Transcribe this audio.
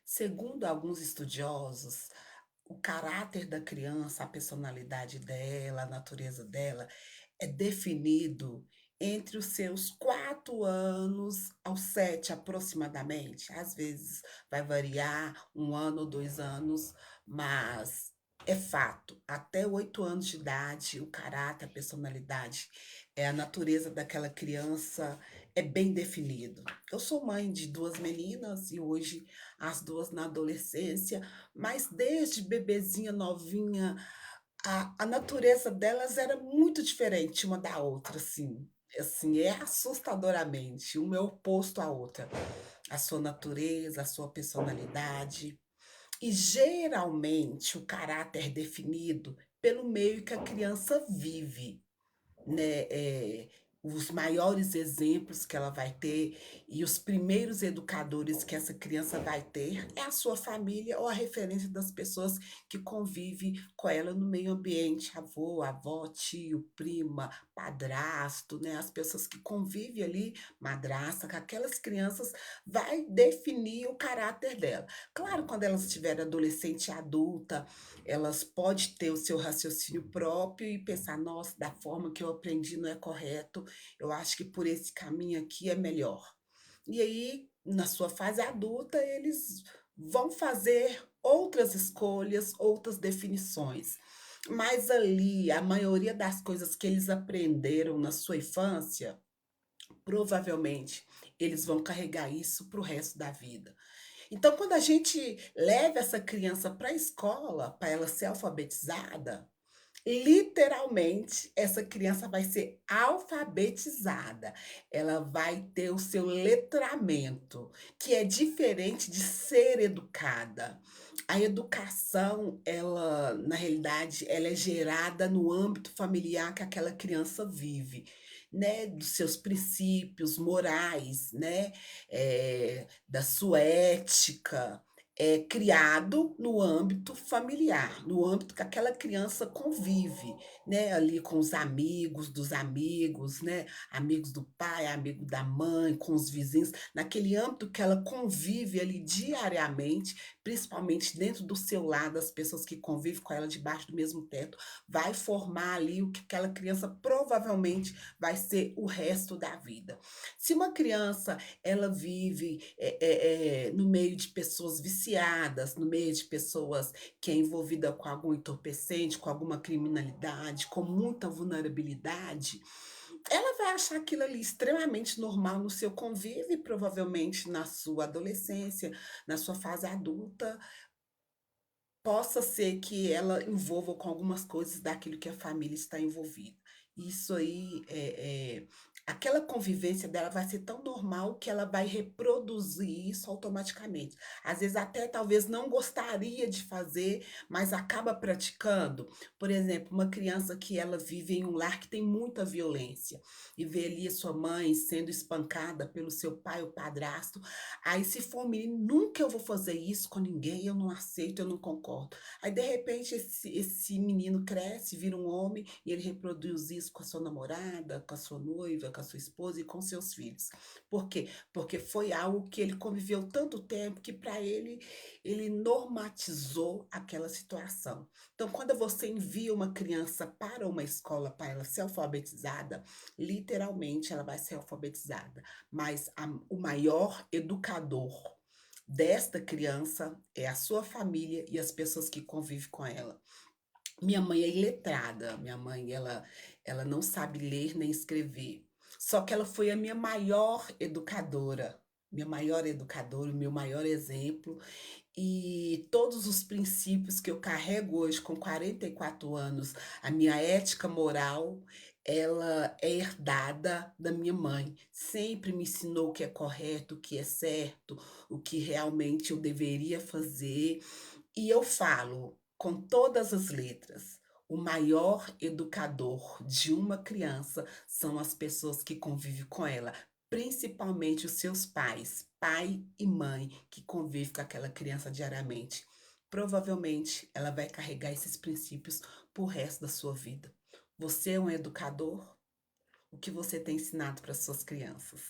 Segundo alguns estudiosos, o caráter da criança, a personalidade dela, a natureza dela, é definido entre os seus 4 anos aos 7 aproximadamente. Às vezes vai variar 1 ano ou 2 anos, mas é fato, até 8 anos de idade, o caráter, a personalidade, a natureza daquela criança é bem definido. Eu sou mãe de 2 meninas e hoje as 2 na adolescência, mas desde bebezinha novinha, a natureza delas era muito diferente uma da outra, assim, é assustadoramente, uma é oposto à outra. A sua natureza, a sua personalidade. E geralmente o caráter definido pelo meio que a criança vive. Né, os maiores exemplos que ela vai ter e os primeiros educadores que essa criança vai ter é a sua família ou a referência das pessoas que convive com ela no meio ambiente, avô, avó, tio, prima, padrasto, né, as pessoas que convivem ali, madrasta, com aquelas crianças, vai definir o caráter dela. Claro, quando elas estiverem adolescente e adulta, elas pode ter o seu raciocínio próprio e pensar: "Nossa, da forma que eu aprendi não é correto, eu acho que por esse caminho aqui é melhor". E aí, na sua fase adulta, eles vão fazer outras escolhas, outras definições. Mas ali, a maioria das coisas que eles aprenderam na sua infância, provavelmente, eles vão carregar isso para o resto da vida. Então, quando a gente leva essa criança para a escola, para ela ser alfabetizada, literalmente essa criança vai ser alfabetizada. Ela vai ter o seu letramento, que é diferente de ser educada. A educação, ela, na realidade, ela é gerada no âmbito familiar que aquela criança vive, né, dos seus princípios morais, né, da sua ética, é criado no âmbito familiar, no âmbito que aquela criança convive, né, ali com os amigos dos amigos, né, amigos do pai, amigo da mãe, com os vizinhos, naquele âmbito que ela convive ali diariamente, principalmente dentro do seu lar, das pessoas que convivem com ela debaixo do mesmo teto, vai formar ali o que aquela criança provavelmente vai ser o resto da vida. Se uma criança ela vive, no meio de pessoas viciadas, no meio de pessoas que é envolvida com algum entorpecente, com alguma criminalidade, com muita vulnerabilidade, ela vai achar aquilo ali extremamente normal no seu convívio e provavelmente na sua adolescência, na sua fase adulta, possa ser que ela envolva com algumas coisas daquilo que a família está envolvida. Isso aí, aquela convivência dela vai ser tão normal que ela vai reproduzir isso automaticamente. Às vezes até talvez não gostaria de fazer, mas acaba praticando. Por exemplo, uma criança que ela vive em um lar que tem muita violência e vê ali a sua mãe sendo espancada pelo seu pai ou padrasto. Aí se for um menino: "Nunca eu vou fazer isso com ninguém, eu não aceito, eu não concordo". Aí de repente esse menino cresce, vira um homem e ele reproduz isso com a sua namorada, com a sua noiva, com a sua esposa e com seus filhos. Por quê? Porque foi algo que ele conviveu tanto tempo que para ele, ele normatizou aquela situação. Então quando você envia uma criança para uma escola para ela ser alfabetizada, literalmente ela vai ser alfabetizada. Mas o maior educador desta criança é a sua família e as pessoas que convivem com ela. Minha mãe é iletrada, minha mãe ela não sabe ler nem escrever, só que ela foi a minha maior educadora, o meu maior exemplo, e todos os princípios que eu carrego hoje com 44 anos, a minha ética moral, ela é herdada da minha mãe. Sempre me ensinou o que é correto, o que é certo, o que realmente eu deveria fazer. E eu falo com todas as letras, o maior educador de uma criança são as pessoas que convivem com ela, principalmente os seus pais, pai e mãe que convivem com aquela criança diariamente. Provavelmente ela vai carregar esses princípios para o resto da sua vida. Você é um educador? O que você tem ensinado para suas crianças?